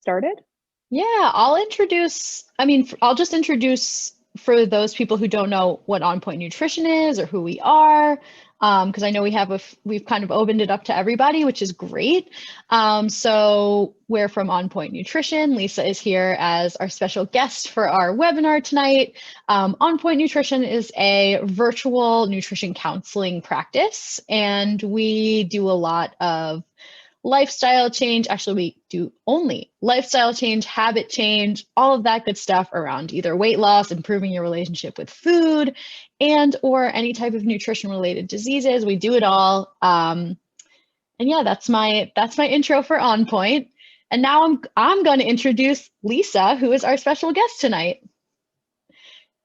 started? Yeah, I'll just introduce for those people who don't know what On Point Nutrition is or who we are, because I know we've kind of opened it up to everybody, which is great. So we're from On Point Nutrition. Lisa is here as our special guest for our webinar tonight. On Point Nutrition is a virtual nutrition counseling practice, and we do a lot of lifestyle change. Actually, we do only lifestyle change, habit change, all of that good stuff around either weight loss, improving your relationship with food, and or any type of nutrition related diseases. We do it all. And yeah, that's my intro for On Point. And now I'm going to introduce Lisa, who is our special guest tonight.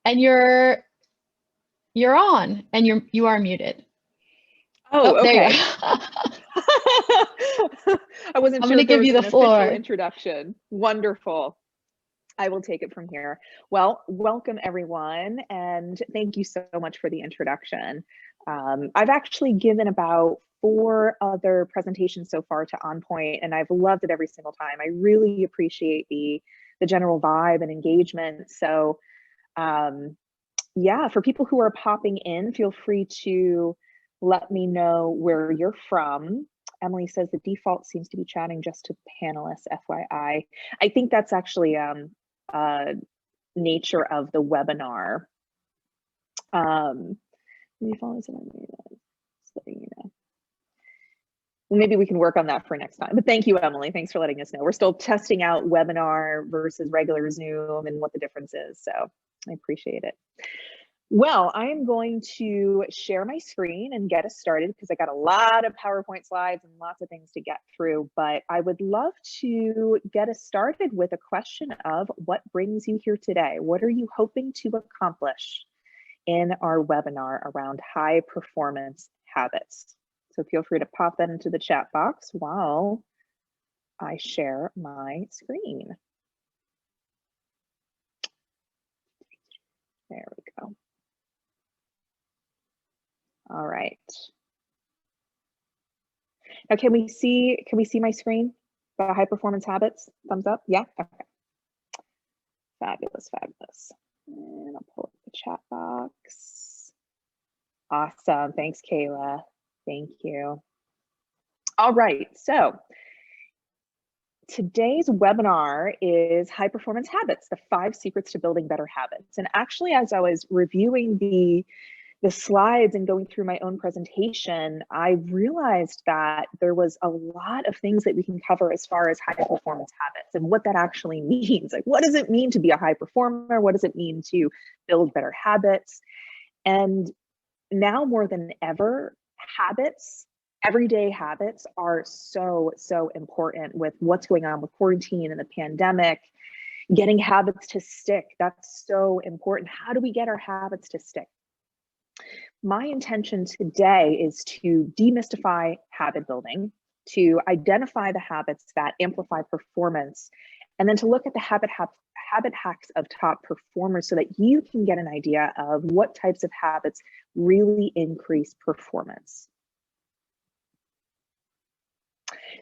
And you're on, and you are muted. Oh, there okay. you go. I wasn't I'm sure going to if there give was you the an official floor. introduction. Wonderful. I will take it from here. Well, welcome everyone, and thank you so much for the introduction. I've actually given about 4 other presentations so far to On Point, and I've loved it every single time. I really appreciate the general vibe and engagement. So yeah, for people who are popping in, feel free to let me know where you're from. Emily says the default seems to be chatting just to panelists, FYI. I think that's actually nature of the webinar. Maybe we can work on that for next time. But thank you, Emily. Thanks for letting us know. We're still testing out webinar versus regular Zoom and what the difference is. So I appreciate it. Well, I'm going to share my screen and get us started because I got a lot of PowerPoint slides and lots of things to get through, but I would love to get us started with a question of what brings you here today? What are you hoping to accomplish in our webinar around high performance habits? So feel free to pop that into the chat box while I share my screen. There we go. All right. Now, can we see my screen? The high performance habits, thumbs up? Yeah, okay. Fabulous, fabulous. And I'll pull up the chat box. Awesome, thanks, Kayla. Thank you. All right, so today's webinar is high performance habits, the 5 secrets to building better habits. And actually, as I was reviewing the slides and going through my own presentation, I realized that there was a lot of things that we can cover as far as high performance habits and what that actually means. Like, what does it mean to be a high performer? What does it mean to build better habits? And now more than ever, habits, everyday habits are so important with what's going on with quarantine and the pandemic. Getting habits to stick, that's so important. How do we get our habits to stick? My intention today is to demystify habit building, to identify the habits that amplify performance, and then to look at the habit hacks of top performers so that you can get an idea of what types of habits really increase performance.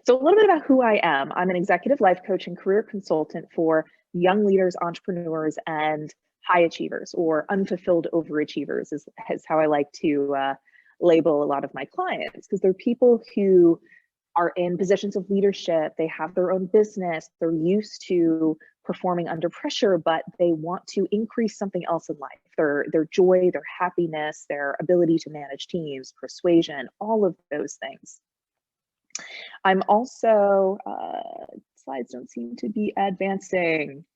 So a little bit about who I am. I'm an executive life coach and career consultant for young leaders, entrepreneurs, and high achievers, or unfulfilled overachievers is how I like to label a lot of my clients, because they're people who are in positions of leadership, they have their own business, they're used to performing under pressure, but they want to increase something else in life, their joy, their happiness, their ability to manage teams, persuasion, all of those things. I'm also, slides don't seem to be advancing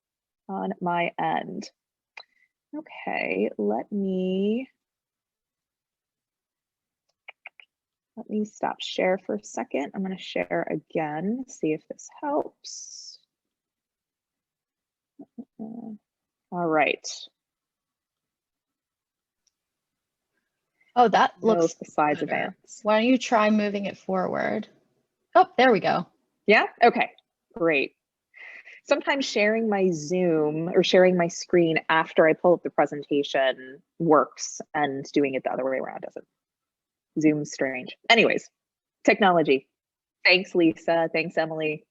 on my end. Okay, let me stop share for a second. I'm going to share again, see if this helps. All right. Oh, that looks the slides better. advance. Why don't you try moving it forward? Oh, there we go. Yeah, okay, great. Sometimes sharing my Zoom or sharing my screen after I pull up the presentation works, and doing it the other way around doesn't. Zoom's strange. Anyways, technology. Thanks, Lisa. Thanks, Emily.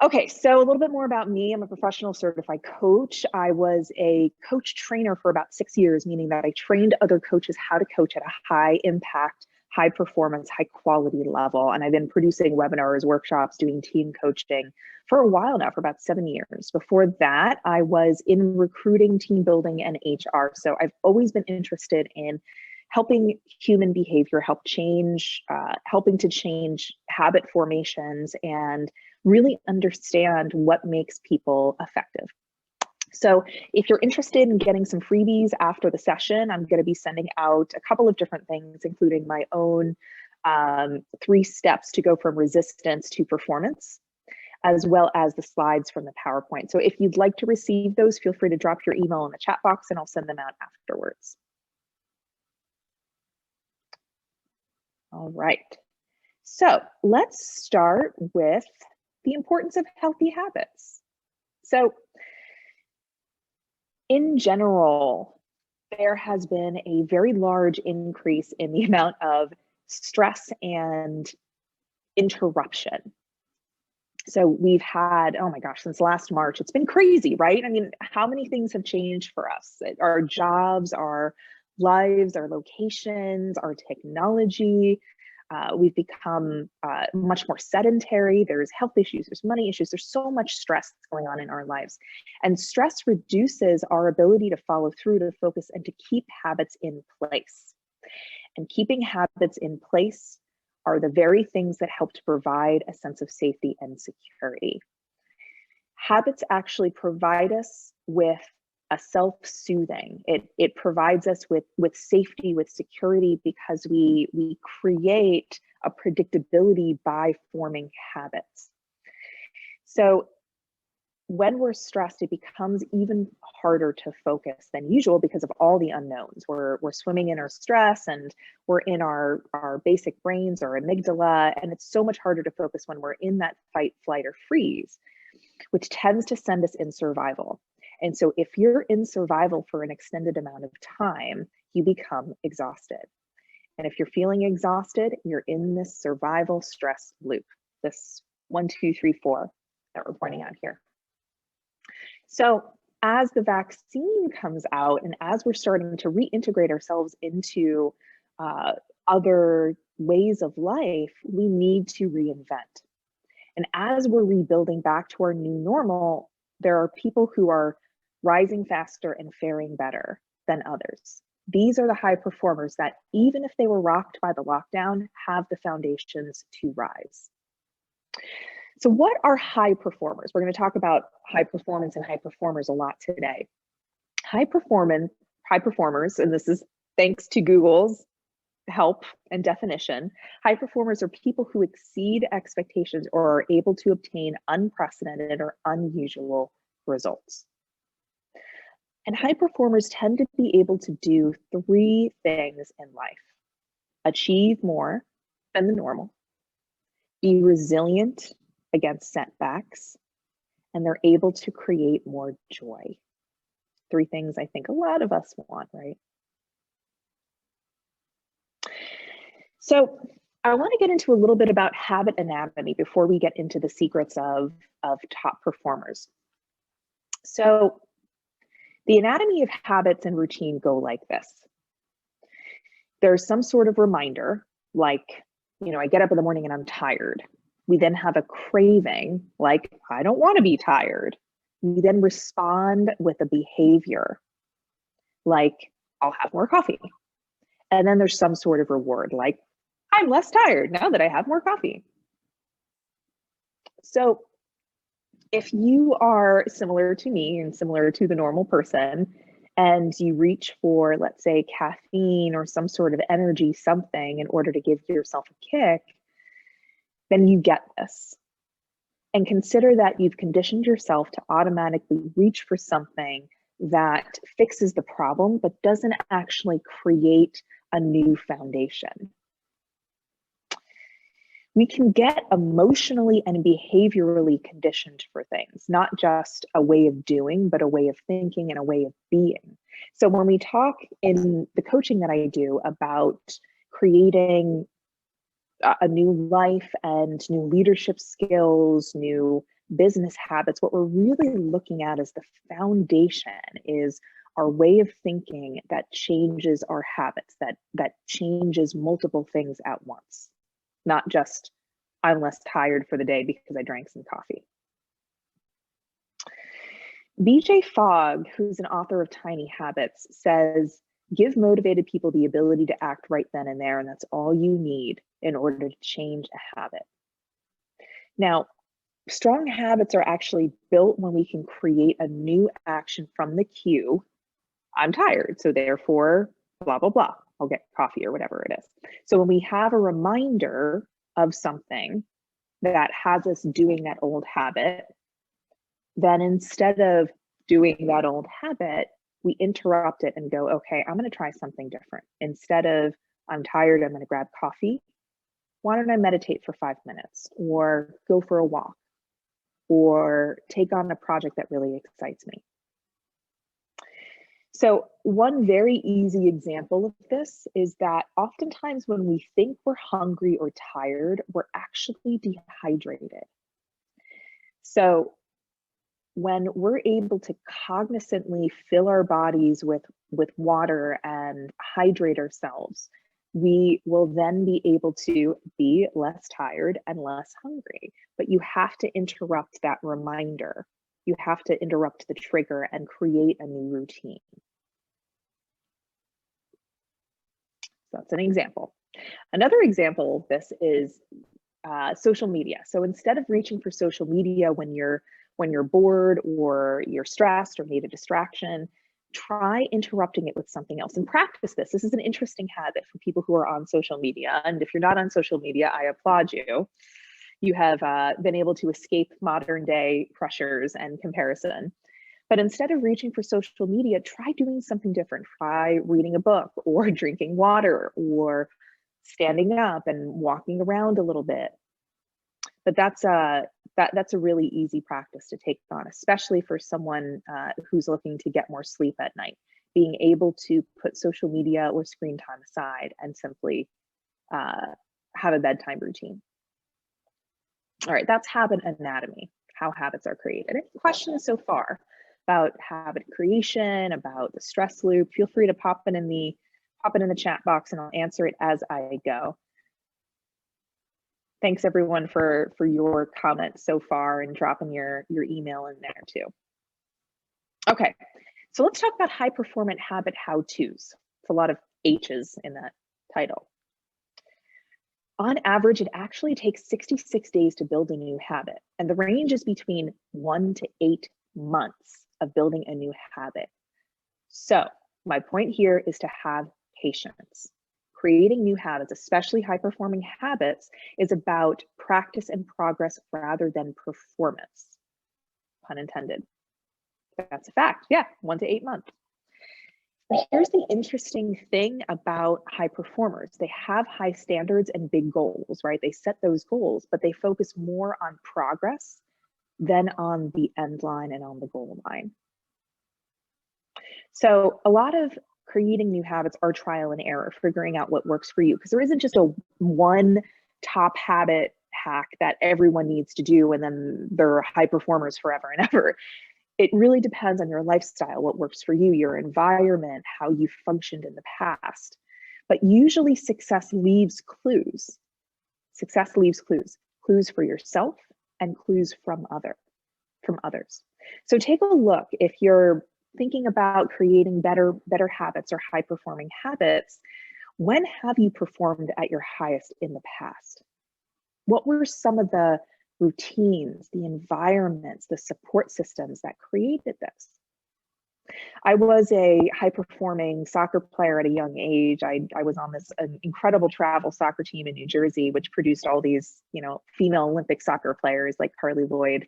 Okay, so a little bit more about me. I'm a professional certified coach. I was a coach trainer for about 6 years, meaning that I trained other coaches how to coach at a high impact, high performance, high quality level. And I've been producing webinars, workshops, doing team coaching for a while now, for about 7 years. Before that, I was in recruiting, team building, and HR. So I've always been interested in helping human behavior, helping to change habit formations and really understand what makes people effective. So if you're interested in getting some freebies after the session, I'm going to be sending out a couple of different things, including my own 3 steps to go from resistance to performance, as well as the slides from the PowerPoint. So if you'd like to receive those, feel free to drop your email in the chat box and I'll send them out afterwards. All right. So let's start with the importance of healthy habits. So in general, there has been a very large increase in the amount of stress and interruption. So we've had, oh my gosh, since last March, it's been crazy, right? I mean, how many things have changed for us? Our jobs, our lives, our locations, our technology. We've become much more sedentary. There's health issues, there's money issues, there's so much stress going on in our lives. And stress reduces our ability to follow through, to focus, and to keep habits in place. And keeping habits in place are the very things that help to provide a sense of safety and security. Habits actually provide us with a self-soothing. It provides us with safety, with security, because we create a predictability by forming habits. So when we're stressed, it becomes even harder to focus than usual because of all the unknowns. We're swimming in our stress, and we're in our basic brains, our amygdala, and it's so much harder to focus when we're in that fight, flight, or freeze, which tends to send us in survival. And so if you're in survival for an extended amount of time, you become exhausted. And if you're feeling exhausted, you're in this survival stress loop, this 1, 2, 3, 4 that we're pointing out here. So as the vaccine comes out and as we're starting to reintegrate ourselves into other ways of life, we need to reinvent. And as we're rebuilding back to our new normal, there are people who are rising faster and faring better than others. These are the high performers that, even if they were rocked by the lockdown, have the foundations to rise. So what are high performers? We're going to talk about high performance and high performers a lot today. High performers, and this is thanks to Google's help and definition, high performers are people who exceed expectations or are able to obtain unprecedented or unusual results. And high performers tend to be able to do 3 things in life: achieve more than the normal, be resilient against setbacks, and they're able to create more joy. 3 things I think a lot of us want, right? So I want to get into a little bit about habit anatomy before we get into the secrets of top performers. So the anatomy of habits and routine go like this. There's some sort of reminder, like, I get up in the morning and I'm tired. We then have a craving, like, I don't want to be tired. We then respond with a behavior, like, I'll have more coffee. And then there's some sort of reward, like, I'm less tired now that I have more coffee. So if you are similar to me and similar to the normal person, and you reach for, let's say, caffeine or some sort of energy something in order to give yourself a kick, then you get this. And consider that you've conditioned yourself to automatically reach for something that fixes the problem, but doesn't actually create a new foundation. We can get emotionally and behaviorally conditioned for things, not just a way of doing, but a way of thinking and a way of being. So when we talk in the coaching that I do about creating a new life and new leadership skills, new business habits, what we're really looking at as the foundation is our way of thinking that changes our habits, that changes multiple things at once, not just I'm less tired for the day because I drank some coffee. BJ Fogg, who's an author of Tiny Habits, says, give motivated people the ability to act right then and there, and that's all you need in order to change a habit. Now, strong habits are actually built when we can create a new action from the cue, I'm tired, so therefore, blah, blah, blah, I'll get coffee or whatever it is. So when we have a reminder of something that has us doing that old habit, then instead of doing that old habit, we interrupt it and go, okay, I'm going to try something different. Instead of I'm tired, I'm going to grab coffee. Why don't I meditate for 5 minutes or go for a walk or take on a project that really excites me? So one very easy example of this is that oftentimes when we think we're hungry or tired, we're actually dehydrated. So when we're able to cognizantly fill our bodies with water and hydrate ourselves, we will then be able to be less tired and less hungry. But you have to interrupt that reminder. You have to interrupt the trigger and create a new routine. So that's an example. Another example of this is social media. So instead of reaching for social media when you're bored or you're stressed or need a distraction, try interrupting it with something else and practice this. This is an interesting habit for people who are on social media. And if you're not on social media, I applaud you. You have been able to escape modern day pressures and comparison. But instead of reaching for social media, try doing something different. Try reading a book or drinking water or standing up and walking around a little bit. But that's a really easy practice to take on, especially for someone who's looking to get more sleep at night. Being able to put social media or screen time aside and simply have a bedtime routine. All right, that's habit anatomy, how habits are created. Any questions so far about habit creation, about the stress loop? Feel free to pop it in the chat box and I'll answer it as I go. Thanks everyone for your comments so far and dropping your email in there too. Okay, so let's talk about high performance habit how-tos. It's a lot of H's in that title. On average, it actually takes 66 days to build a new habit, and the range is between 1 to 8 months of building a new habit. So my point here is to have patience. Creating new habits, especially high-performing habits, is about practice and progress rather than performance. Pun intended. That's a fact. Yeah, 1 to 8 months. But here's the interesting thing about high performers. They have high standards and big goals, right? They set those goals, but they focus more on progress than on the end line and on the goal line. So a lot of creating new habits are trial and error, figuring out what works for you, because there isn't just a one top habit hack that everyone needs to do and then they're high performers forever and ever. It really depends on your lifestyle, what works for you, your environment, how you functioned in the past. But usually success leaves clues. Success leaves clues for yourself and clues from others. So take a look. If you're thinking about creating better habits or high performing habits, when have you performed at your highest in the past? What were some of the routines, the environments, the support systems that created this? I was a high-performing soccer player at a young age. I was on this incredible travel soccer team in New Jersey, which produced all these, female Olympic soccer players like Carly Lloyd.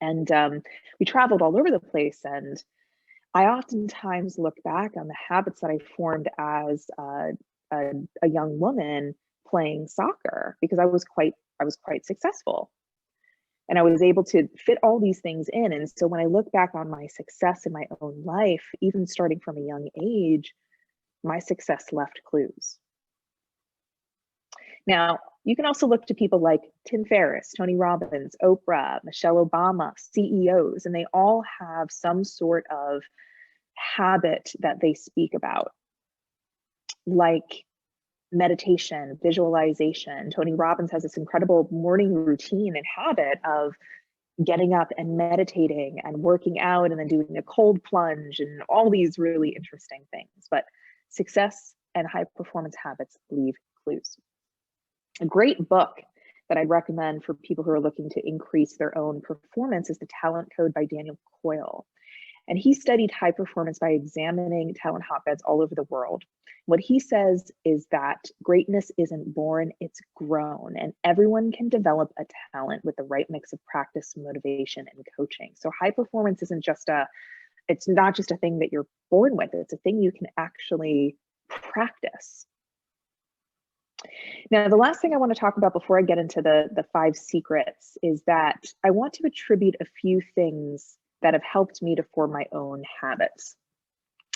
And we traveled all over the place. And I oftentimes look back on the habits that I formed as a young woman playing soccer because I was quite successful. And I was able to fit all these things in. And so when I look back on my success in my own life, even starting from a young age, my success left clues. Now, you can also look to people like Tim Ferriss, Tony Robbins, Oprah, Michelle Obama, CEOs, and they all have some sort of habit that they speak about, like meditation, visualization. Tony Robbins has this incredible morning routine and habit of getting up and meditating and working out and then doing a cold plunge and all these really interesting things. But success and high performance habits leave clues. A great book that I'd recommend for people who are looking to increase their own performance is The Talent Code by Daniel Coyle. And he studied high performance by examining talent hotbeds all over the world. What he says is that greatness isn't born, it's grown, and everyone can develop a talent with the right mix of practice, motivation, and coaching. So high performance isn't just it's not just a thing that you're born with, it's a thing you can actually practice. Now, the last thing I want to talk about before I get into the 5 secrets is that I want to attribute a few things that have helped me to form my own habits.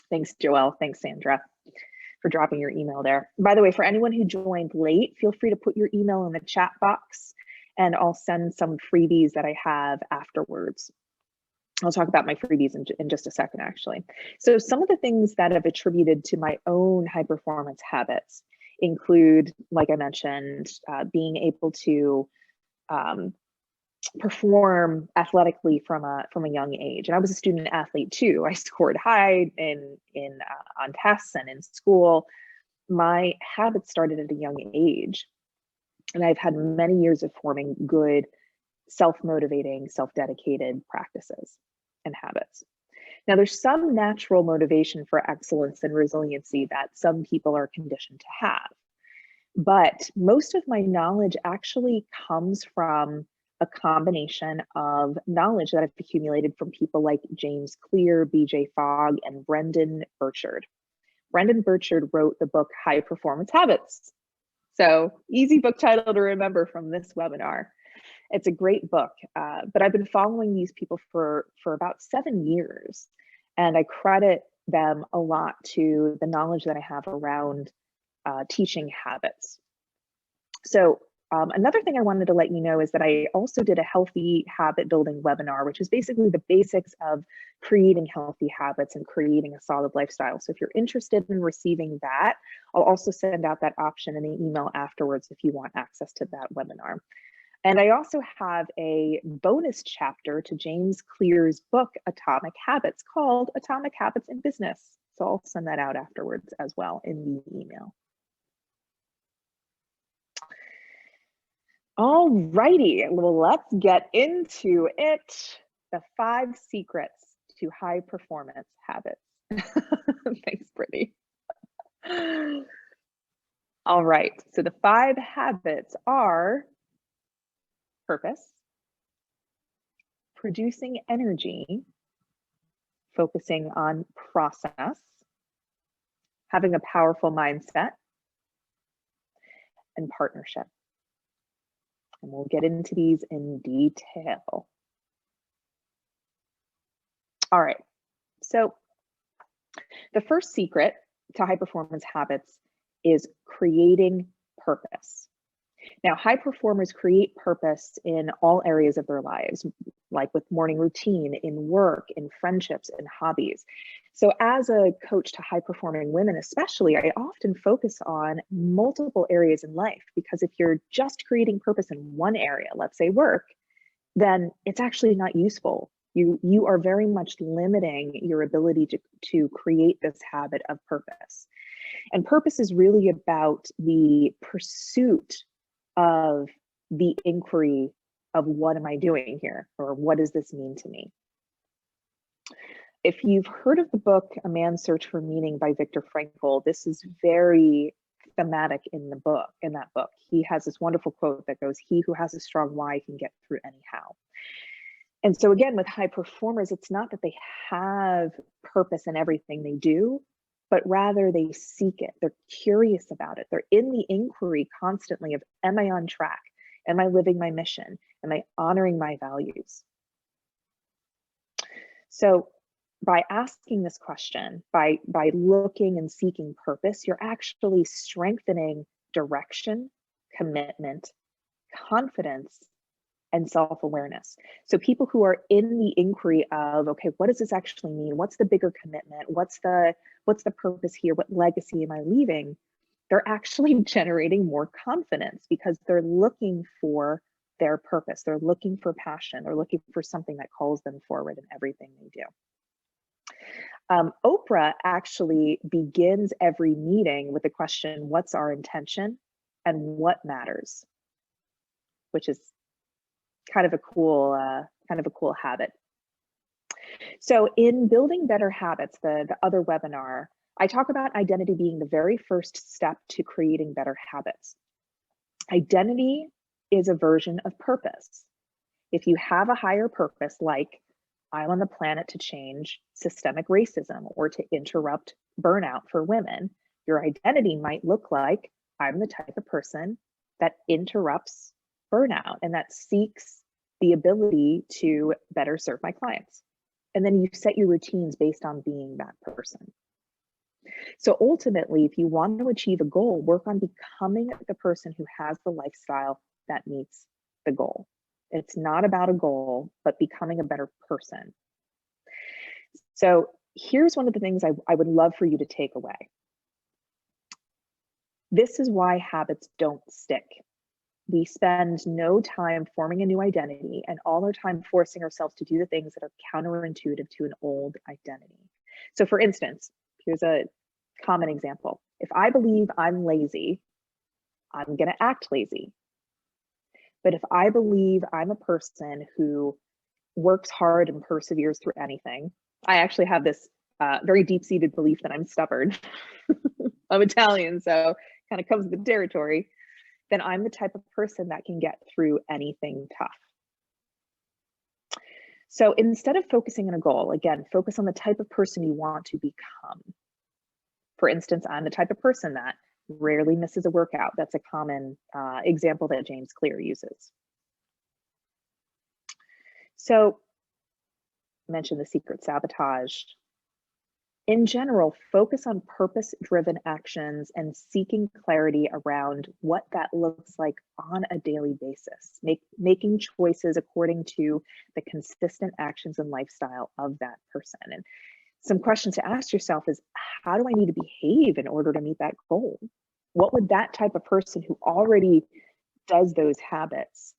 Thanks, Joelle. Thanks, Sandra, for dropping your email there. By the way, for anyone who joined late, feel free to put your email in the chat box and I'll send some freebies that I have afterwards. I'll talk about my freebies in just a second, actually. So some of the things that I've attributed to my own high performance habits include, like I mentioned, being able to perform athletically from a young age. And I was a student athlete too. I scored high on tests and in school. My habits started at a young age, and I've had many years of forming good, self-motivating, self-dedicated practices and habits. Now, there's some natural motivation for excellence and resiliency that some people are conditioned to have, but most of my knowledge actually comes from a combination of knowledge that I've accumulated from people like James Clear, BJ Fogg, and Brendan Burchard. Brendan Burchard wrote the book High Performance Habits. So easy book title to remember from this webinar. It's a great book, but I've been following these people for about 7 years, and I credit them a lot to the knowledge that I have around teaching habits. So another thing I wanted to let you know is that I also did a healthy habit building webinar, which is basically the basics of creating healthy habits and creating a solid lifestyle. So if you're interested in receiving that, I'll also send out that option in an email afterwards if you want access to that webinar. And I also have a bonus chapter to James Clear's book, Atomic Habits, called Atomic Habits in Business. So I'll send that out afterwards as well in the email. All righty, well, let's get into it. The 5 secrets to high performance habits. Thanks, Brittany. All right, so the 5 habits are purpose, producing energy, focusing on process, having a powerful mindset, and partnership. And we'll get into these in detail. All right, so the first secret to high performance habits is creating purpose. Now, high performers create purpose in all areas of their lives, like with morning routine, in work, in friendships, and hobbies. So as a coach to high performing women, especially, I often focus on multiple areas in life, because if you're just creating purpose in one area, let's say work, then it's actually not useful. You are very much limiting your ability to create this habit of purpose. And purpose is really about the pursuit of the inquiry of what am I doing here, or what does this mean to me? If you've heard of the book A Man's Search for Meaning by Viktor Frankl, this is very thematic in the book. In that book, he has this wonderful quote that goes, "He who has a strong why can get through anyhow." And so again, with high performers, it's not that they have purpose in everything they do, but rather they seek it. They're curious about it. They're in the inquiry constantly of, am I on track? Am I living my mission? Am I honoring my values? So by asking this question, by looking and seeking purpose, you're actually strengthening direction, commitment, confidence, and self-awareness. So people who are in the inquiry of, okay, what does this actually mean? What's the bigger commitment? What's the purpose here? What legacy am I leaving? They're actually generating more confidence because they're looking for their purpose. They're looking for passion. They're looking for something that calls them forward in everything they do. Oprah actually begins every meeting with the question, what's our intention and what matters? Which is kind of a cool habit. So in Building Better Habits, the other webinar, I talk about identity being the very first step to creating better habits. Identity is a version of purpose. If you have a higher purpose, like I'm on the planet to change systemic racism or to interrupt burnout for women, your identity might look like I'm the type of person that interrupts burnout and that seeks the ability to better serve my clients. And then you set your routines based on being that person. So ultimately, if you want to achieve a goal, work on becoming the person who has the lifestyle that meets the goal. It's not about a goal, but becoming a better person. So here's one of the things I would love for you to take away. This is why habits don't stick. We spend no time forming a new identity and all our time forcing ourselves to do the things that are counterintuitive to an old identity. So for instance, here's a common example. If I believe I'm lazy, I'm going to act lazy. But if I believe I'm a person who works hard and perseveres through anything, I actually have this very deep-seated belief that I'm stubborn. I'm Italian, so kind of comes with the territory. Then I'm the type of person that can get through anything tough. So instead of focusing on a goal, again, focus on the type of person you want to become. For instance, I'm the type of person that rarely misses a workout. That's a common example that James Clear uses. So I mentioned the secret sabotage. In general, focus on purpose-driven actions and seeking clarity around what that looks like on a daily basis, making choices according to the consistent actions and lifestyle of that person. And some questions to ask yourself is, how do I need to behave in order to meet that goal? What would that type of person who already does those habits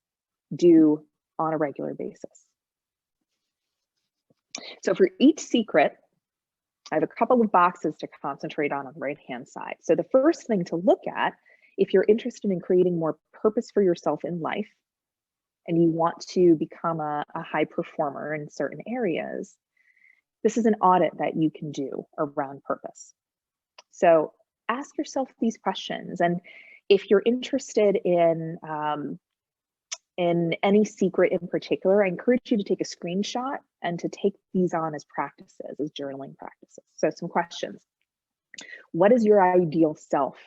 do on a regular basis? So for each secret, I have a couple of boxes to concentrate on the right-hand side. So the first thing to look at, if you're interested in creating more purpose for yourself in life, and you want to become a high performer in certain areas, this is an audit that you can do around purpose. So ask yourself these questions. And if you're interested in any secret in particular, I encourage you to take a screenshot and to take these on as practices, as journaling practices. So some questions. What does your ideal self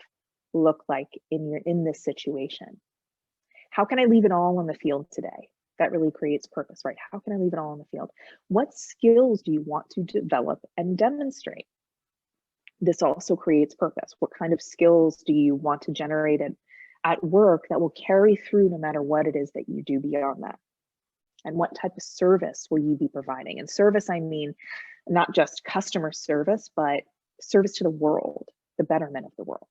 look like in this situation? How can I leave it all on the field today? That really creates purpose, right? How can I leave it all on the field? What skills do you want to develop and demonstrate? This also creates purpose. What kind of skills do you want to generate at work that will carry through no matter what it is that you do beyond that? And what type of service will you be providing? And service, I mean, not just customer service, but service to the world, the betterment of the world.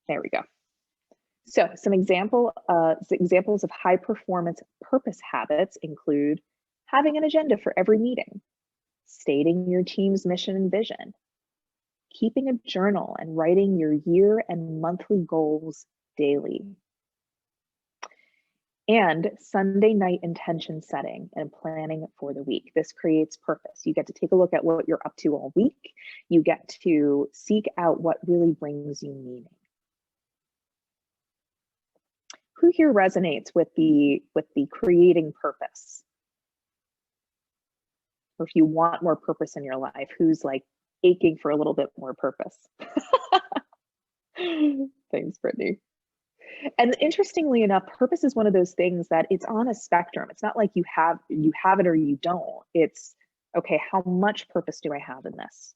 There we go. So some examples of high performance purpose habits include having an agenda for every meeting, stating your team's mission and vision, keeping a journal and writing your year and monthly goals daily, and Sunday night intention setting and planning for the week. This creates purpose. You get to take a look at what you're up to all week. You get to seek out what really brings you meaning. Who here resonates with the creating purpose? Or if you want more purpose in your life, who's like aching for a little bit more purpose? Thanks, Brittany. And interestingly enough, purpose is one of those things that it's on a spectrum. It's not like you have it or you don't. It's, okay, how much purpose do I have in this?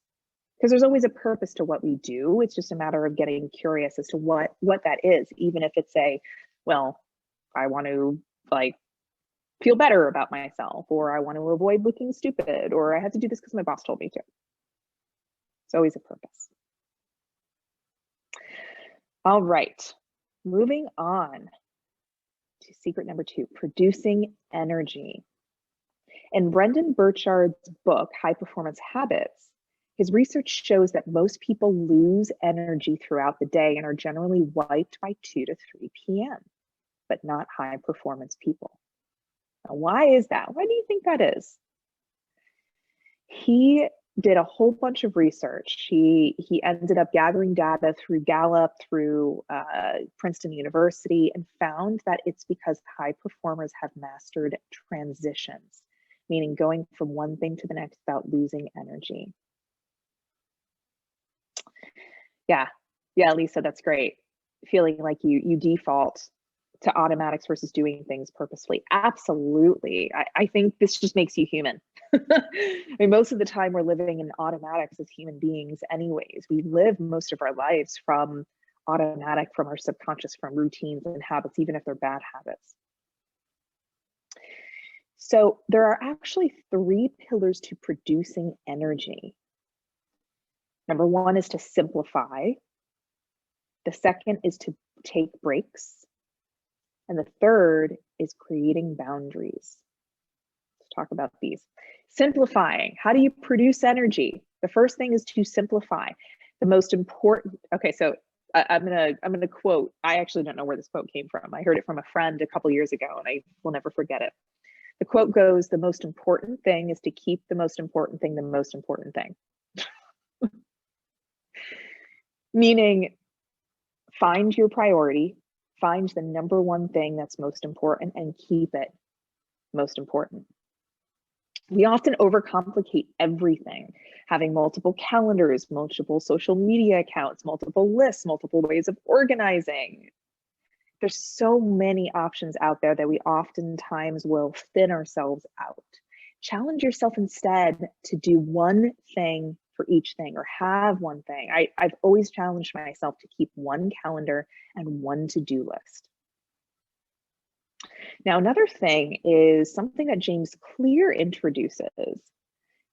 because there's always a purpose to what we do. It's just a matter of getting curious as to what that is, even if it's well, I want to like feel better about myself, or I want to avoid looking stupid, or I had to do this because my boss told me to. It's always a purpose. All right, moving on to secret number 2, producing energy. In Brendan Burchard's book, High Performance Habits, his research shows that most people lose energy throughout the day and are generally wiped by 2 to 3 p.m., but not high performance people. Now, why is that? Why do you think that is? He did a whole bunch of research. He ended up gathering data through Gallup, through Princeton University, and found that it's because high performers have mastered transitions, meaning going from one thing to the next without losing energy. Yeah, Lisa, that's great. Feeling like you default to automatics versus doing things purposefully. Absolutely. I think this just makes you human. I mean, most of the time we're living in automatics as human beings anyways. We live most of our lives from automatic, from our subconscious, from routines and habits, even if they're bad habits. So there are actually 3 pillars to producing energy. Number 1 is to simplify. The second is to take breaks. And the third is creating boundaries. Let's talk about these. Simplifying. How do you produce energy? The first thing is to simplify. The most important, okay, so I'm gonna quote, I actually don't know where this quote came from. I heard it from a friend a couple years ago and I will never forget it. The quote goes, "The most important thing is to keep the most important thing the most important thing." Meaning, find your priority, find the number 1 thing that's most important and keep it most important. We often overcomplicate everything, having multiple calendars, multiple social media accounts, multiple lists, multiple ways of organizing. There's so many options out there that we oftentimes will thin ourselves out. Challenge yourself instead to do one thing for each thing, or have one thing. I've always challenged myself to keep one calendar and one to-do list. Now, another thing is something that James Clear introduces,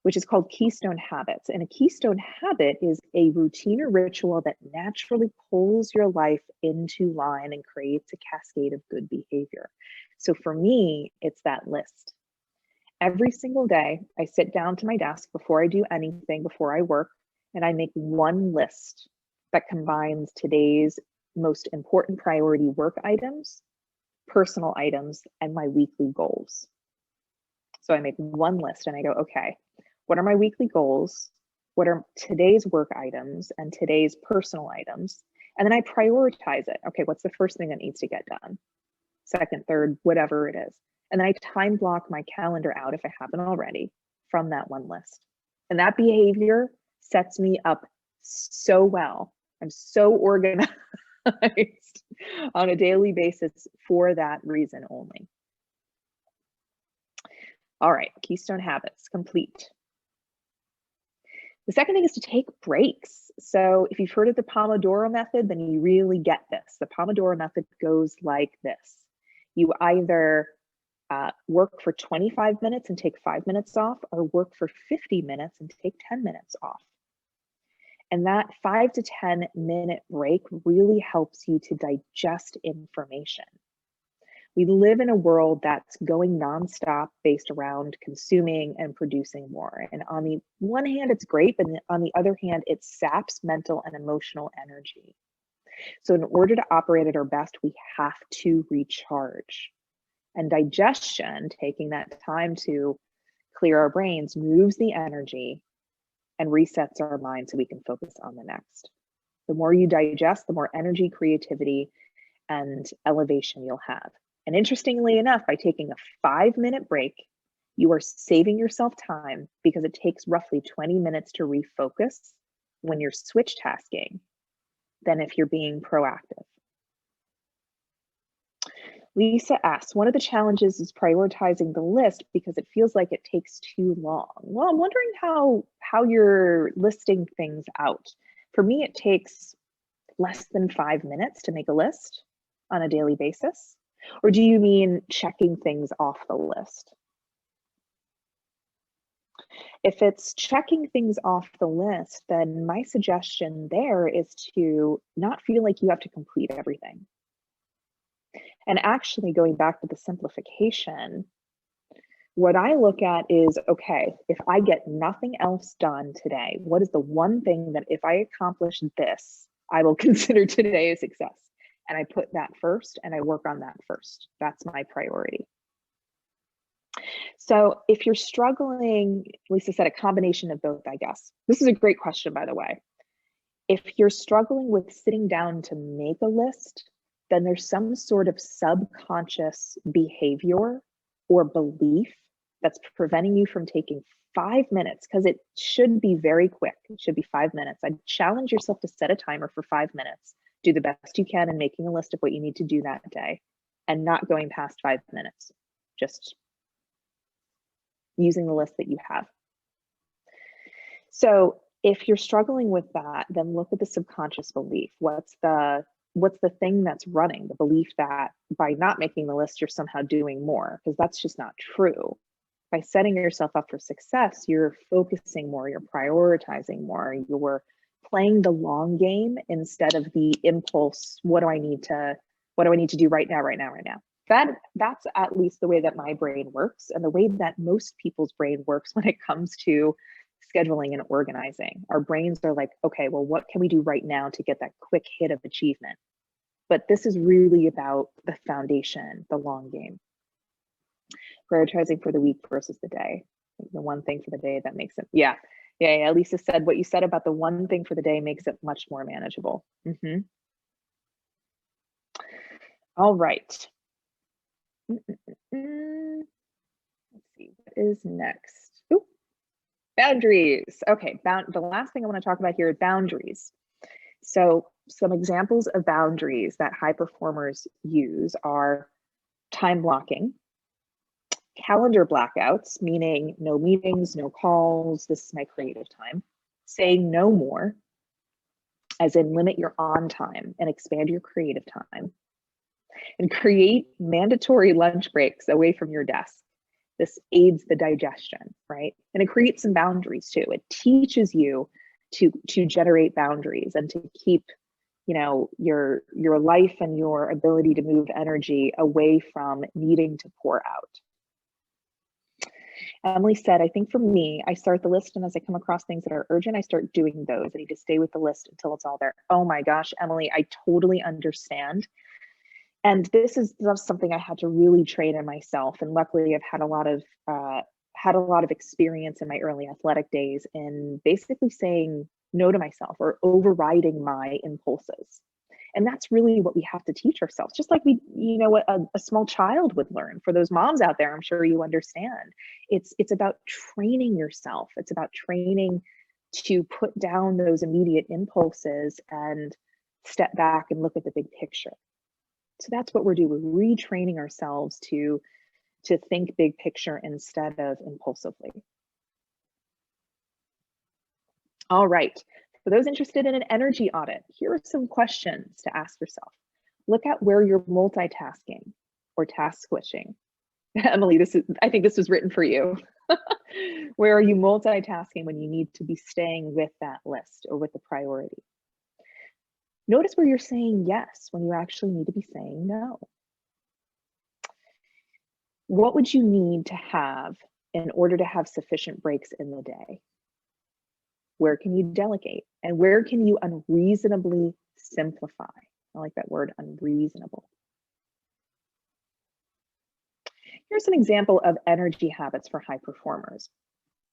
which is called keystone habits. And a keystone habit is a routine or ritual that naturally pulls your life into line and creates a cascade of good behavior. So for me, it's that list. Every single day, I sit down to my desk before I do anything, before I work, and I make one list that combines today's most important priority work items, personal items, and my weekly goals. So I make one list and I go, okay, what are my weekly goals? What are today's work items and today's personal items? And then I prioritize it. Okay, what's the first thing that needs to get done? Second, third, whatever it is. And then I time block my calendar out, if I haven't already, from that one list. And that behavior sets me up so well. I'm so organized on a daily basis for that reason only. All right, keystone habits complete. The second thing is to take breaks. So if you've heard of the Pomodoro method, then you really get this. The Pomodoro method goes like this. You either work for 25 minutes and take 5 minutes off, or work for 50 minutes and take 10 minutes off. And that 5 to 10 minute break really helps you to digest information. We live in a world that's going nonstop based around consuming and producing more. And on the one hand, it's great, but on the other hand, it saps mental and emotional energy. So in order to operate at our best, we have to recharge. And digestion, taking that time to clear our brains, moves the energy and resets our mind so we can focus on the next. The more you digest, the more energy, creativity, and elevation you'll have. And interestingly enough, by taking a 5-minute break, you are saving yourself time because it takes roughly 20 minutes to refocus when you're switch tasking than if you're being proactive. Lisa asks, one of the challenges is prioritizing the list because it feels like it takes too long. Well, I'm wondering how how you're listing things out. For me, it takes less than 5 minutes to make a list on a daily basis. Or do you mean checking things off the list? If it's checking things off the list, then my suggestion there is to not feel like you have to complete everything. And actually, going back to the simplification, what I look at is, okay, if I get nothing else done today, what is the one thing that if I accomplish this, I will consider today a success? And I put that first and I work on that first. That's my priority. So if you're struggling, Lisa said a combination of both, I guess. This is a great question, by the way. If you're struggling with sitting down to make a list, then there's some sort of subconscious behavior or belief that's preventing you from taking 5 minutes, because it should be very quick. It should be 5 minutes. I'd challenge yourself to set a timer for 5 minutes. Do the best you can in making a list of what you need to do that day and not going past 5 minutes. Just using the list that you have. So if you're struggling with that, then look at the subconscious belief. What's the thing that's running? The belief that by not making the list, you're somehow doing more, because that's just not true. By setting yourself up for success, you're focusing more, you're prioritizing more, you're playing the long game instead of the impulse, what do I need to do right now? That's at least the way that my brain works, and the way that most people's brain works when it comes to scheduling and organizing. Our brains are like, okay, well, what can we do right now to get that quick hit of achievement? But this is really about the foundation, the long game. Prioritizing for the week versus the day. The one thing for the day that makes it, yeah. Lisa said what you said about the one thing for the day makes it much more manageable. All right. Let's see, what is next? Ooh, boundaries. Okay, the last thing I want to talk about here is boundaries. So some examples of boundaries that high performers use are time blocking, calendar blackouts, meaning no meetings, no calls, this is my creative time, saying no more, as in limit your on time and expand your creative time, and create mandatory lunch breaks away from your desk. This aids the digestion, right? And it creates some boundaries too. It teaches you to generate boundaries and to keep, your life and your ability to move energy away from needing to pour out. Emily said, I think for me, I start the list, and as I come across things that are urgent, I start doing those. I need to stay with the list until it's all there. Oh my gosh, Emily, I totally understand. And this is something I had to really train in myself. And luckily, I've had a lot of experience in my early athletic days in basically saying no to myself or overriding my impulses. And that's really what we have to teach ourselves, just like what a small child would learn. For those moms out there, I'm sure you understand. It's about training yourself. It's about training to put down those immediate impulses and step back and look at the big picture. So that's what we're doing. We're retraining ourselves to think big picture instead of impulsively. All right. For those interested in an energy audit, here are some questions to ask yourself. Look at where you're multitasking or task switching. Emily, I think this was written for you. Where are you multitasking when you need to be staying with that list or with the priority? Notice where you're saying yes when you actually need to be saying no. What would you need to have in order to have sufficient breaks in the day? Where can you delegate? And where can you unreasonably simplify? I like that word, unreasonable. Here's an example of energy habits for high performers.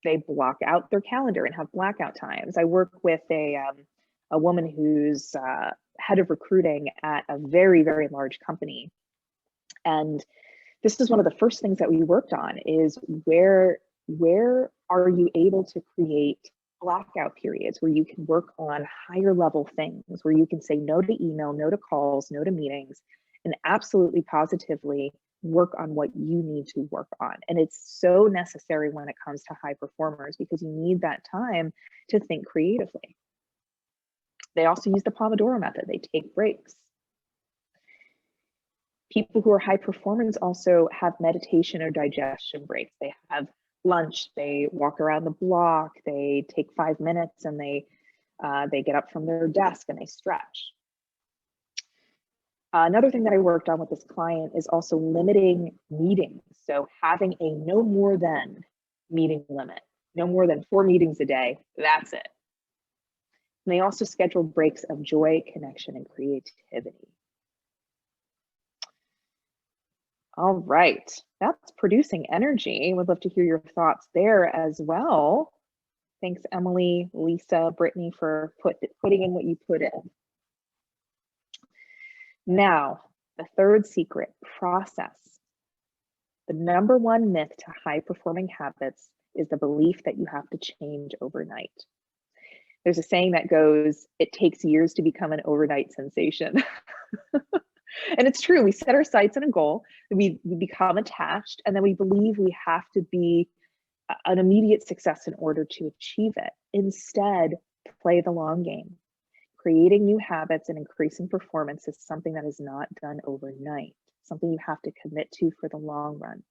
They block out their calendar and have blackout times. I work with a woman who's head of recruiting at a very, very large company. And this is one of the first things that we worked on is where are you able to create blackout periods where you can work on higher level things, where you can say no to email, no to calls, no to meetings, and absolutely positively work on what you need to work on. And it's so necessary when it comes to high performers because you need that time to think creatively. They also use the Pomodoro method. They take breaks. People who are high performers also have meditation or digestion breaks. They have lunch, they walk around the block, they take 5 minutes, and they get up from their desk and they stretch. Another thing that I worked on with this client is also limiting meetings. So having a no more than meeting limit, no more than 4 meetings a day, that's it. And they also schedule breaks of joy, connection, and creativity. All right, that's producing energy. Would love to hear your thoughts there as well. Thanks, Emily, Lisa, Brittany, for putting in what you put in. Now, the third secret, process. The number one myth to high performing habits is the belief that you have to change overnight. There's a saying that goes, it takes years to become an overnight sensation. And it's true, we set our sights on a goal, we become attached, and then we believe we have to be an immediate success in order to achieve it. Instead, play the long game. Creating new habits and increasing performance is something that is not done overnight, something you have to commit to for the long run.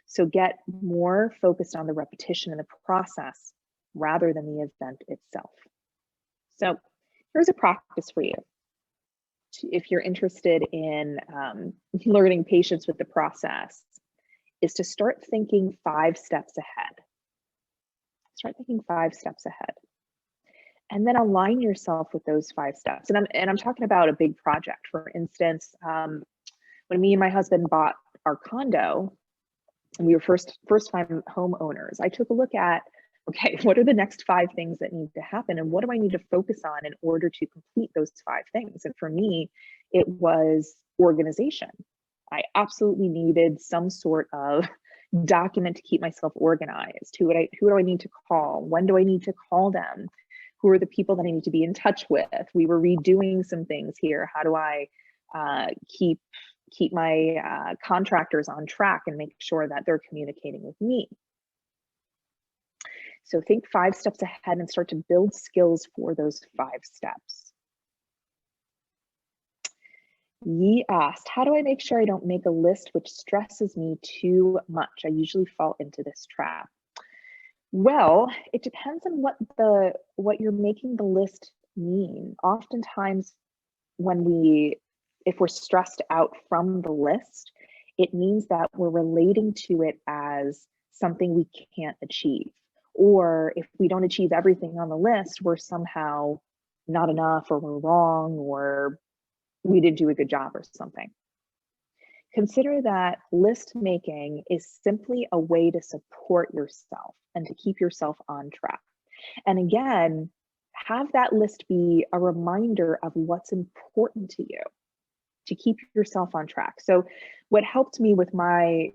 So get more focused on the repetition and the process rather than the event itself. So here's a practice for you. If you're interested in learning patience with the process, is to start thinking 5 steps ahead. Start thinking 5 steps ahead. And then align yourself with those 5 steps. And I'm talking about a big project. For instance, when me and my husband bought our condo, and we were first time homeowners, I took a look at, okay, what are the next 5 things that need to happen, and what do I need to focus on in order to complete those 5 things? And for me, it was organization. I absolutely needed some sort of document to keep myself organized. Who do I need to call? When do I need to call them? Who are the people that I need to be in touch with? We were redoing some things here. How do I keep my contractors on track and make sure that they're communicating with me? So think 5 steps ahead and start to build skills for those 5 steps. Yi asked, how do I make sure I don't make a list which stresses me too much? I usually fall into this trap. Well, it depends on what you're making the list mean. Oftentimes if we're stressed out from the list, it means that we're relating to it as something we can't achieve. Or if we don't achieve everything on the list, we're somehow not enough, or we're wrong, or we didn't do a good job or something. Consider that list making is simply a way to support yourself and to keep yourself on track. And again, have that list be a reminder of what's important to you to keep yourself on track. So what helped me with my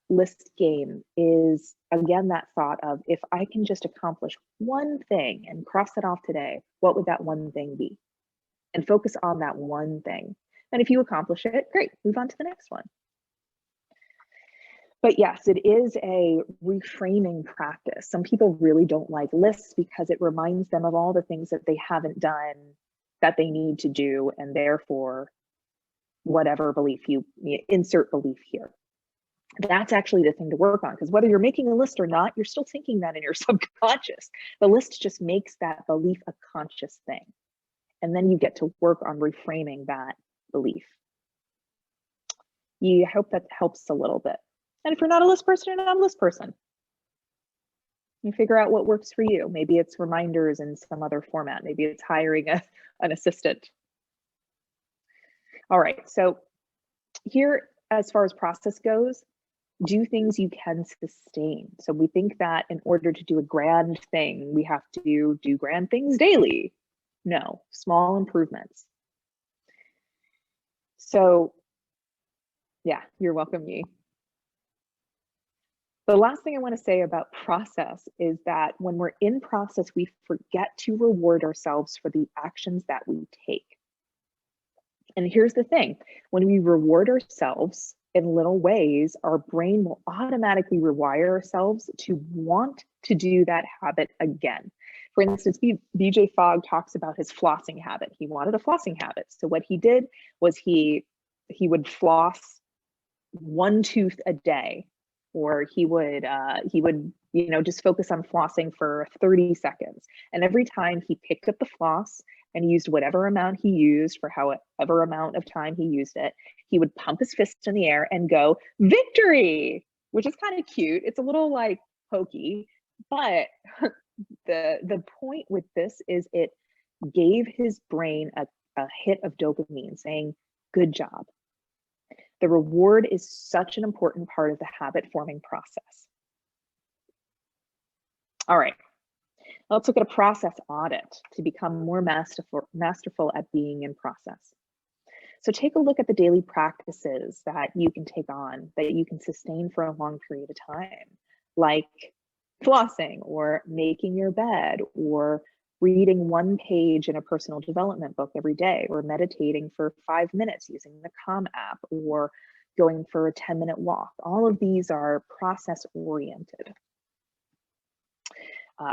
list game is, again, that thought of, if I can just accomplish one thing and cross it off today, what would that one thing be? And focus on that one thing. And if you accomplish it, great, move on to the next one. But yes, it is a reframing practice. Some people really don't like lists because it reminds them of all the things that they haven't done that they need to do, and therefore, whatever belief you insert belief here. That's actually the thing to work on, because whether you're making a list or not, you're still thinking that in your subconscious. The list just makes that belief a conscious thing. And then you get to work on reframing that belief. You hope that helps a little bit. And if you're not a list person, you're not a list person. You figure out what works for you. Maybe it's reminders in some other format. Maybe it's hiring an assistant. All right, so here, as far as process goes, do things you can sustain. So we think that in order to do a grand thing, we have to do grand things daily. No, small improvements. So yeah, you're welcome, Yi. The last thing I want to say about process is that when we're in process, we forget to reward ourselves for the actions that we take. And here's the thing, when we reward ourselves in little ways, our brain will automatically rewire ourselves to want to do that habit again. For instance, BJ Fogg talks about his flossing habit. He wanted a flossing habit. So what he did was he would floss one tooth a day, or he would just focus on flossing for 30 seconds. And every time he picked up the floss and used whatever amount he used for however amount of time he used it, he would pump his fist in the air and go, victory, which is kind of cute. It's a little like hokey, but the point with this is it gave his brain a hit of dopamine saying, good job. The reward is such an important part of the habit forming process. All right, let's look at a process audit to become more masterful at being in process. So take a look at the daily practices that you can take on, that you can sustain for a long period of time, like flossing or making your bed or reading one page in a personal development book every day, or meditating for 5 minutes using the Calm app, or going for a 10-minute walk. All of these are process oriented.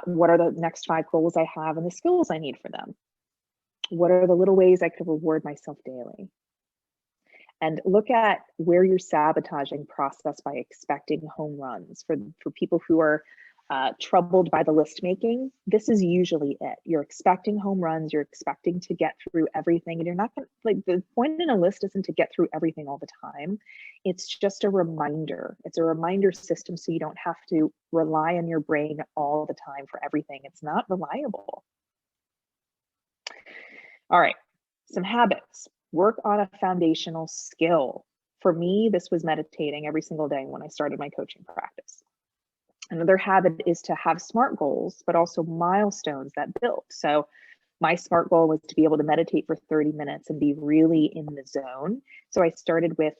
What are the next 5 goals I have and the skills I need for them? What are the little ways I could reward myself daily? And look at where you're sabotaging process by expecting home runs. For people who are troubled by the list making, this is usually it. You're expecting home runs, you're expecting to get through everything, and you're not gonna, like, the point in a list isn't to get through everything all the time. It's just a reminder. It's a reminder system so you don't have to rely on your brain all the time for everything. It's not reliable. All right, some habits. Work on a foundational skill. For me, this was meditating every single day when I started my coaching practice. Another habit is to have SMART goals, but also milestones that build. So my SMART goal was to be able to meditate for 30 minutes and be really in the zone. So I started with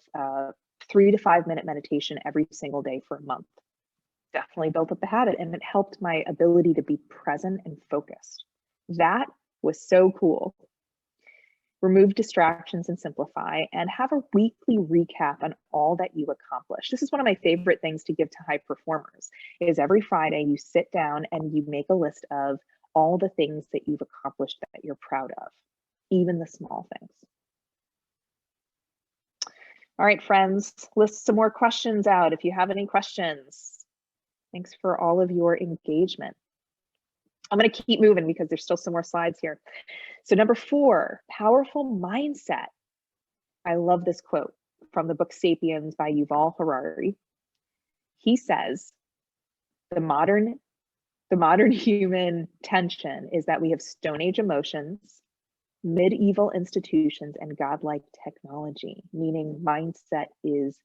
3 to 5 minute meditation every single day for a month. Definitely built up the habit, and it helped my ability to be present and focused. That was so cool. Remove distractions and simplify, and have a weekly recap on all that you accomplish. This is one of my favorite things to give to high performers, is every Friday you sit down and you make a list of all the things that you've accomplished that you're proud of, even the small things. All right, friends, list some more questions out if you have any questions. Thanks for all of your engagement. I'm going to keep moving because there's still some more slides here. So number 4, powerful mindset. I love this quote from the book Sapiens by Yuval Harari. He says, the modern human tension is that we have Stone Age emotions, medieval institutions, and godlike technology, meaning mindset is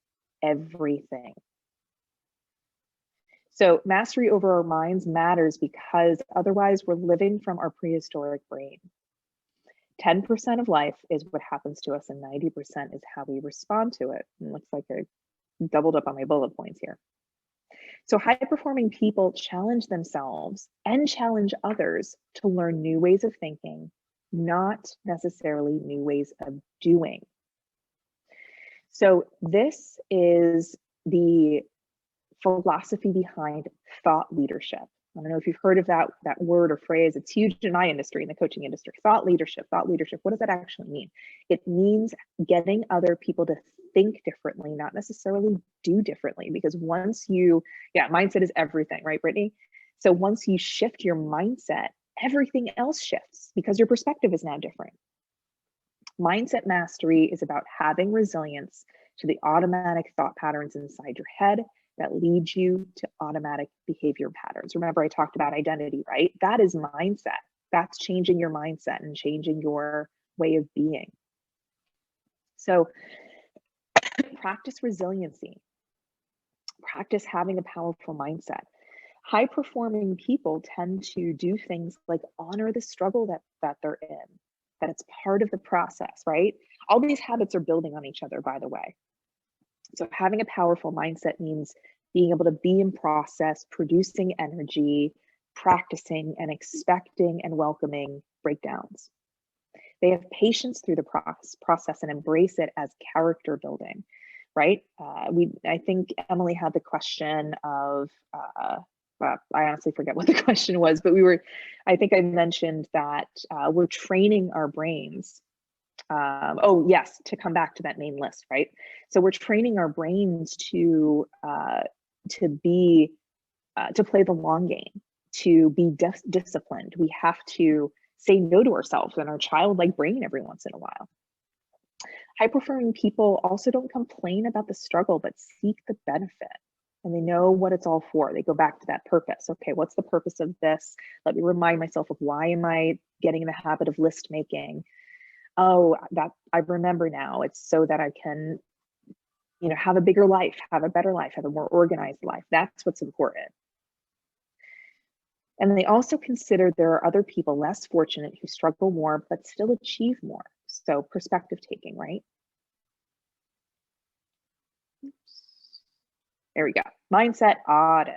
everything. So mastery over our minds matters because otherwise we're living from our prehistoric brain. 10% of life is what happens to us and 90% is how we respond to it. And it looks like I doubled up on my bullet points here. So high-performing people challenge themselves and challenge others to learn new ways of thinking, not necessarily new ways of doing. So this is the philosophy behind thought leadership. I don't know if you've heard of that word or phrase. It's huge in my industry, in the coaching industry. Thought leadership. What does that actually mean? It means getting other people to think differently, not necessarily do differently. Because once you, mindset is everything, right, Brittany? So once you shift your mindset, everything else shifts because your perspective is now different. Mindset mastery is about having resilience to the automatic thought patterns inside your head that lead you to automatic behavior patterns. Remember, I talked about identity, right? That is mindset. That's changing your mindset and changing your way of being. So practice resiliency. Practice having a powerful mindset. High-performing people tend to do things like honor the struggle that they're in, that it's part of the process, right? All these habits are building on each other, by the way. So having a powerful mindset means being able to be in process, producing energy, practicing, and expecting and welcoming breakdowns. They have patience through the process and embrace it as character building. right? I think Emily had the question of, well, I honestly forget what the question was, but I think I mentioned that we're training our brains. Oh yes, to come back to that main list, right? So we're training our brains to be to play the long game, to be disciplined. We have to say no to ourselves and our childlike brain every once in a while. High performing people also don't complain about the struggle, but seek the benefit. And they know what it's all for. They go back to that purpose. Okay, what's the purpose of this? Let me remind myself of, why am I getting in the habit of list making? Oh, that I remember now. It's so that I can, have a bigger life, have a better life, have a more organized life. That's what's important. And they also consider there are other people less fortunate who struggle more, but still achieve more. So perspective taking, right? There we go. Mindset audit.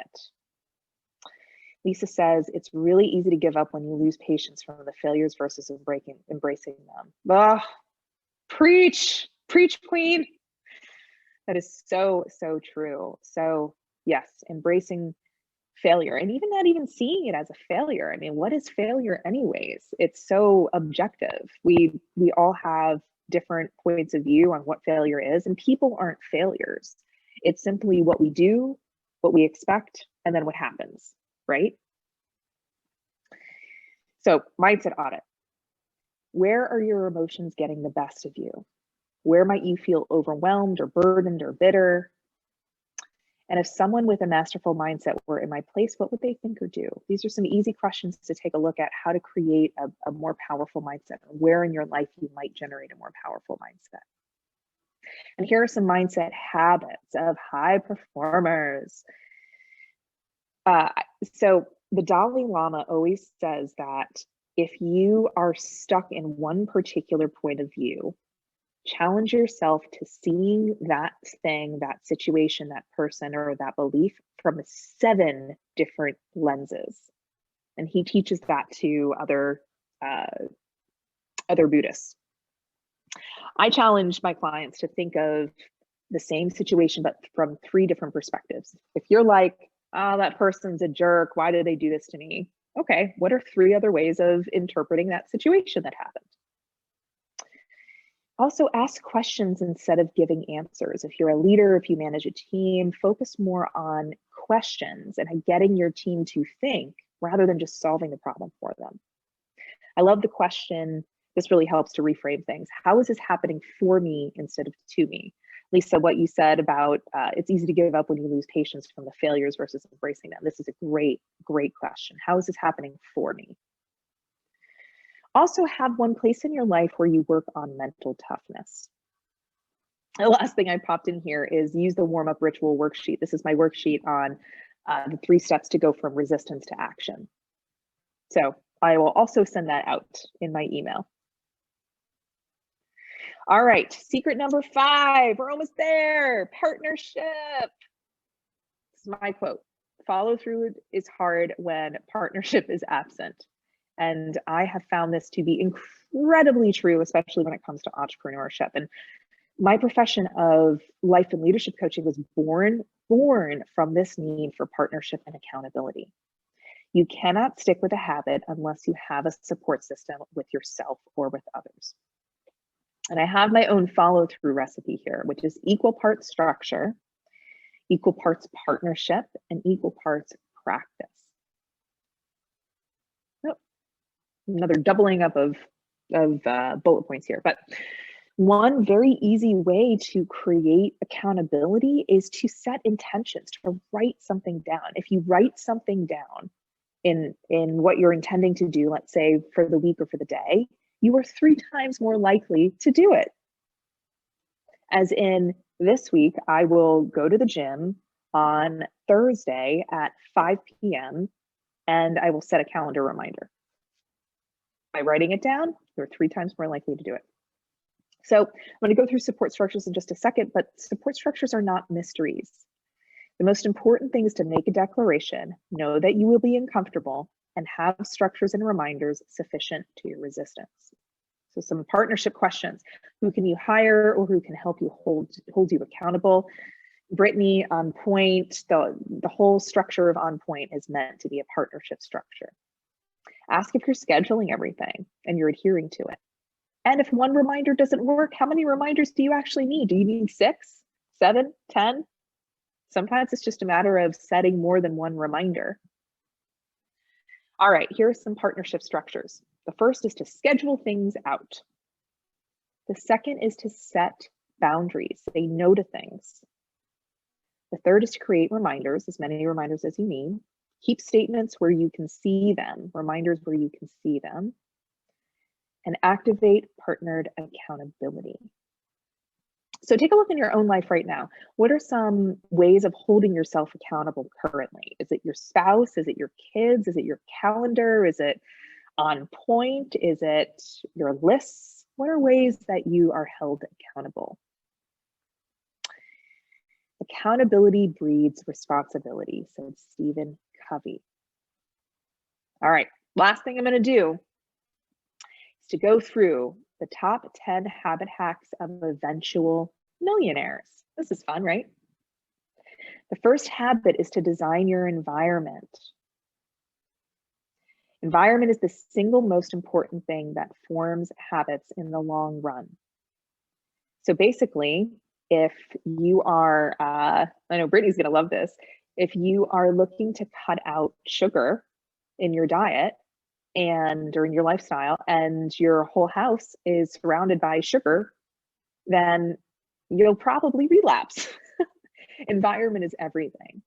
Lisa says, it's really easy to give up when you lose patience from the failures versus embracing them. Oh, preach, queen. That is so, so true. So yes, embracing failure, and even not even seeing it as a failure. I mean, what is failure anyways? It's so objective. We all have different points of view on what failure is, and people aren't failures. It's simply what we do, what we expect, and then what happens, right? So mindset audit. Where are your emotions getting the best of you? Where might you feel overwhelmed or burdened or bitter? And if someone with a masterful mindset were in my place, what would they think or do? These are some easy questions to take a look at, how to create a more powerful mindset, or where in your life you might generate a more powerful mindset. And here are some mindset habits of high performers. So the Dalai Lama always says that if you are stuck in one particular point of view, challenge yourself to seeing that thing, that situation, that person, or that belief from 7 different lenses. And he teaches that to other Buddhists. I challenge my clients to think of the same situation, but from 3 different perspectives. If you're like, oh, that person's a jerk, why did they do this to me? Okay, what are 3 other ways of interpreting that situation that happened? Also, ask questions instead of giving answers. If you're a leader, if you manage a team, focus more on questions and getting your team to think rather than just solving the problem for them. I love the question. This really helps to reframe things. How is this happening for me instead of to me? Lisa, what you said about it's easy to give up when you lose patience from the failures versus embracing them. This is a great, great question. How is this happening for me? Also, have one place in your life where you work on mental toughness. The last thing I popped in here is use the warm-up ritual worksheet. This is my worksheet on the 3 steps to go from resistance to action. So I will also send that out in my email. All right, secret number 5, we're almost there, partnership. This is my quote: follow through is hard when partnership is absent. And I have found this to be incredibly true, especially when it comes to entrepreneurship. And my profession of life and leadership coaching was born from this need for partnership and accountability. You cannot stick with a habit unless you have a support system with yourself or with others. And I have my own follow-through recipe here, which is equal parts structure, equal parts partnership, and equal parts practice. Another doubling up of bullet points here. But one very easy way to create accountability is to set intentions, to write something down. If you write something down in what you're intending to do, let's say for the week or for the day, you are 3 times more likely to do it. As in, this week, I will go to the gym on Thursday at 5 p.m. and I will set a calendar reminder. By writing it down, you're 3 times more likely to do it. So I'm going to go through support structures in just a second, but support structures are not mysteries. The most important thing is to make a declaration, know that you will be uncomfortable, and have structures and reminders sufficient to your resistance. So some partnership questions. Who can you hire or who can help you hold you accountable? Brittany, On Point, the whole structure of On Point is meant to be a partnership structure. Ask if you're scheduling everything and you're adhering to it. And if one reminder doesn't work, how many reminders do you actually need? Do you need 6, 7, 10? Sometimes it's just a matter of setting more than one reminder. All right, here are some partnership structures. The first is to schedule things out. The second is to set boundaries, say no to things. The third is to create reminders, as many reminders as you need. Keep statements where you can see them, reminders where you can see them. And activate partnered accountability. So take a look in your own life right now. What are some ways of holding yourself accountable currently? Is it your spouse? Is it your kids? Is it your calendar? Is it On Point? Is it your lists? What are ways that you are held accountable? Accountability breeds responsibility, said Stephen Covey. All right, last thing I'm going to do is to go through the top 10 habit hacks of eventual millionaires. This is fun, right? The first habit is to design your environment. Environment is the single most important thing that forms habits in the long run. So basically, if you are, I know Brittany's gonna love this, if you are looking to cut out sugar in your diet and or in your lifestyle and your whole house is surrounded by sugar, then you'll probably relapse. Environment is everything.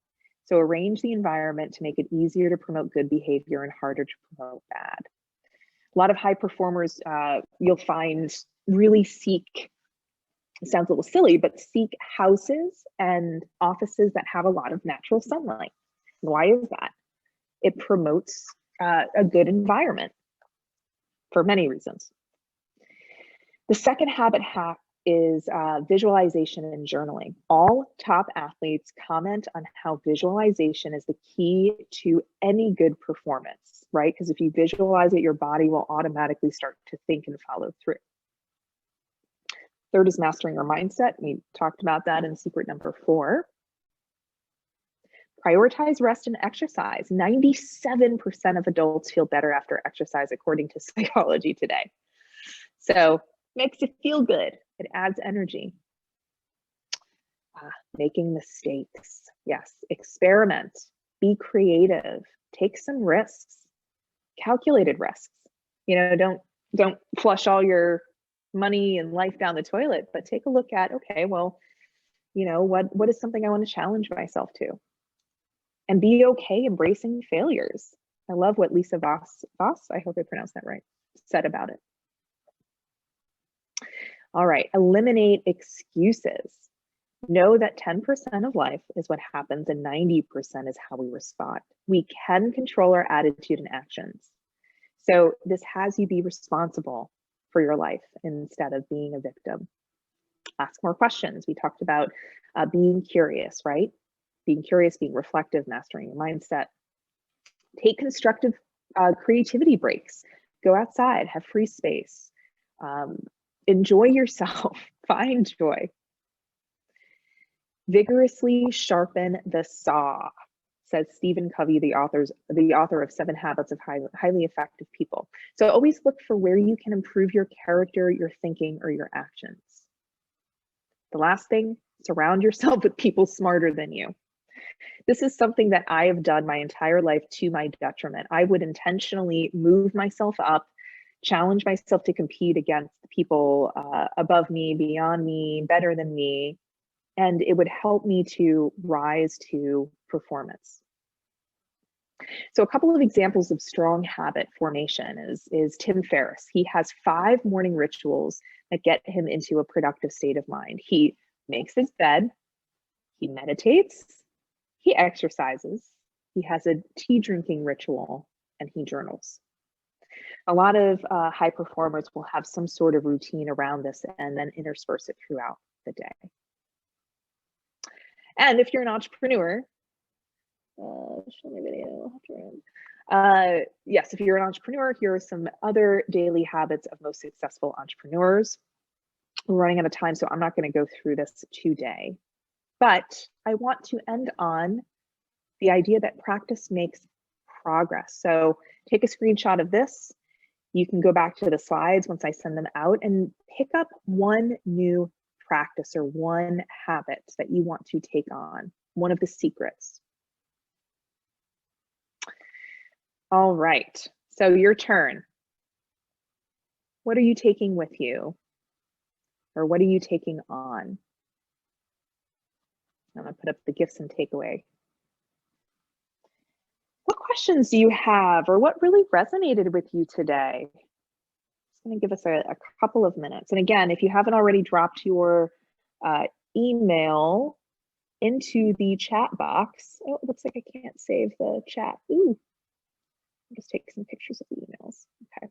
So arrange the environment to make it easier to promote good behavior and harder to promote bad. A lot of high performers you'll find really seek, it sounds a little silly, but seek houses and offices that have a lot of natural sunlight. Why is that? It promotes a good environment for many reasons. The second habit hack is visualization and journaling. All top athletes comment on how visualization is the key to any good performance, right? Because if you visualize it, your body will automatically start to think and follow through. Third is mastering your mindset. We talked about that in secret number 4. Prioritize rest and exercise. 97% of adults feel better after exercise, according to Psychology Today. So makes you feel good. It adds energy. Making mistakes. Yes, experiment, be creative, take some risks, calculated risks. You know, don't flush all your money and life down the toilet, but take a look at, okay, well, you know, what is something I want to challenge myself to? And be okay embracing failures. I love what Lisa Voss, I hope I pronounced that right, said about it. All right, eliminate excuses. Know that 10% of life is what happens and 90% is how we respond. We can control our attitude and actions. So this has you be responsible for your life instead of being a victim. Ask more questions. We talked about being curious, right? Being curious, being reflective, mastering your mindset. Take constructive creativity breaks. Go outside, have free space. Enjoy yourself, find joy. Vigorously sharpen the saw, says Stephen Covey, the author of 7 Habits of Highly Effective People. So always look for where you can improve your character, your thinking, or your actions. The last thing, surround yourself with people smarter than you. This is something that I have done my entire life to my detriment. I would intentionally move myself up, challenge myself to compete against people above me, beyond me, better than me, and it would help me to rise to performance. So a couple of examples of strong habit formation is Tim Ferriss. He has 5 morning rituals that get him into a productive state of mind. He makes his bed, he meditates, he exercises, he has a tea drinking ritual, and he journals. A lot of high performers will have some sort of routine around this and then intersperse it throughout the day. And if you're an entrepreneur, show me video. Yes, if you're an entrepreneur, here are some other daily habits of most successful entrepreneurs. We're running out of time, so I'm not going to go through this today. But I want to end on the idea that practice makes progress. So take a screenshot of this. You can go back to the slides once I send them out and pick up one new practice or one habit that you want to take on, one of the secrets. All right, so your turn. What are you taking with you? Or what are you taking on? I'm gonna put up the gifts and takeaway. What questions do you have, or what really resonated with you today? Just gonna give us a couple of minutes. And again, if you haven't already dropped your email into the chat box. Oh, it looks like I can't save the chat. Ooh, I'll just take some pictures of the emails. Okay.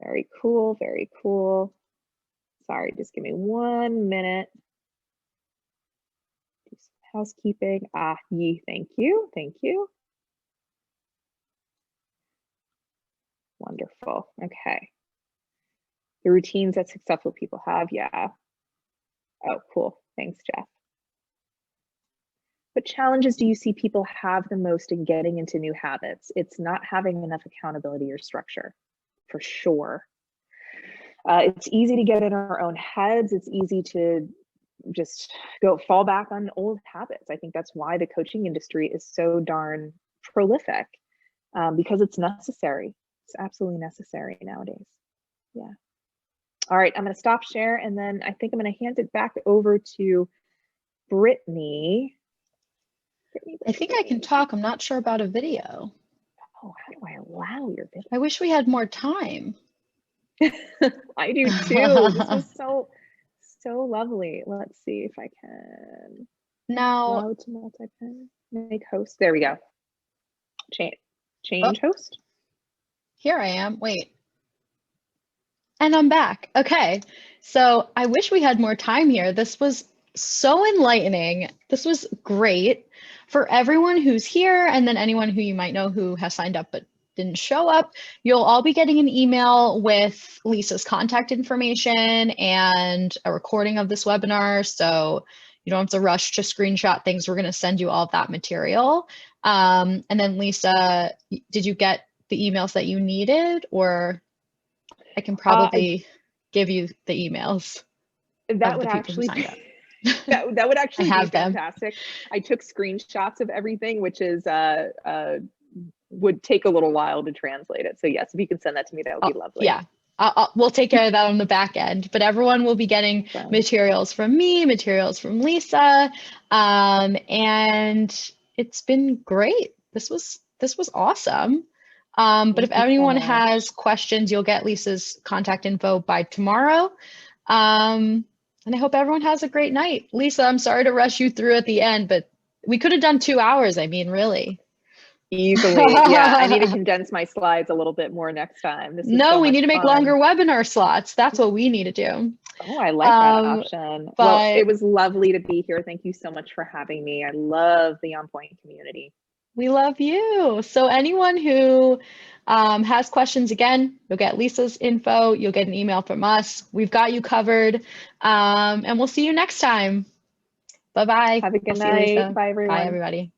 Very cool, very cool. Sorry, just give me 1 minute. Do some housekeeping. Thank you, thank you. Wonderful, okay. The routines that successful people have, yeah. Oh, cool, thanks, Jeff. What challenges do you see people have the most in getting into new habits? It's not having enough accountability or structure, for sure. It's easy to get in our own heads. It's easy to just fall back on old habits. I think that's why the coaching industry is so darn prolific, because it's necessary. It's absolutely necessary nowadays. Yeah. All right, I'm going to stop share, and then I think I'm going to hand it back over to Brittany. I think I can talk. I'm not sure about a video. Oh, how do I allow your video? I wish we had more time. I do too. This was so lovely. Let's see if I can. Now, allow to multi-pin, make host. There we go. Change host. Here I am. Wait. And I'm back. Okay. So I wish we had more time here. This was so enlightening. This was great for everyone who's here, and then anyone who you might know who has signed up but didn't show up. You'll all be getting an email with Lisa's contact information and a recording of this webinar. So you don't have to rush to screenshot things. We're going to send you all of that material. And then Lisa, did you get the emails that you needed, or I can probably give you the emails? That would actually that would actually be fantastic. I took screenshots of everything, which is would take a little while to translate it. So yes, if you could send that to me, that would be lovely. Yeah, we'll take care of that on the back end. But everyone will be getting materials from me, materials from Lisa, and it's been great. This was awesome. But if anyone has questions, you'll get Lisa's contact info by tomorrow. And I hope everyone has a great night. Lisa, I'm sorry to rush you through at the end, but we could have done 2 hours. I mean, really. Easily. Yeah, I need to condense my slides a little bit more next time. No, we need to make longer webinar slots. That's what we need to do. Oh, I like that option. Well, it was lovely to be here. Thank you so much for having me. I love the On Point community. We love you. So anyone who has questions, again, you'll get Lisa's info. You'll get an email from us. We've got you covered. And we'll see you next time. Bye-bye. Have a good night. Bye, everyone. Bye, everybody.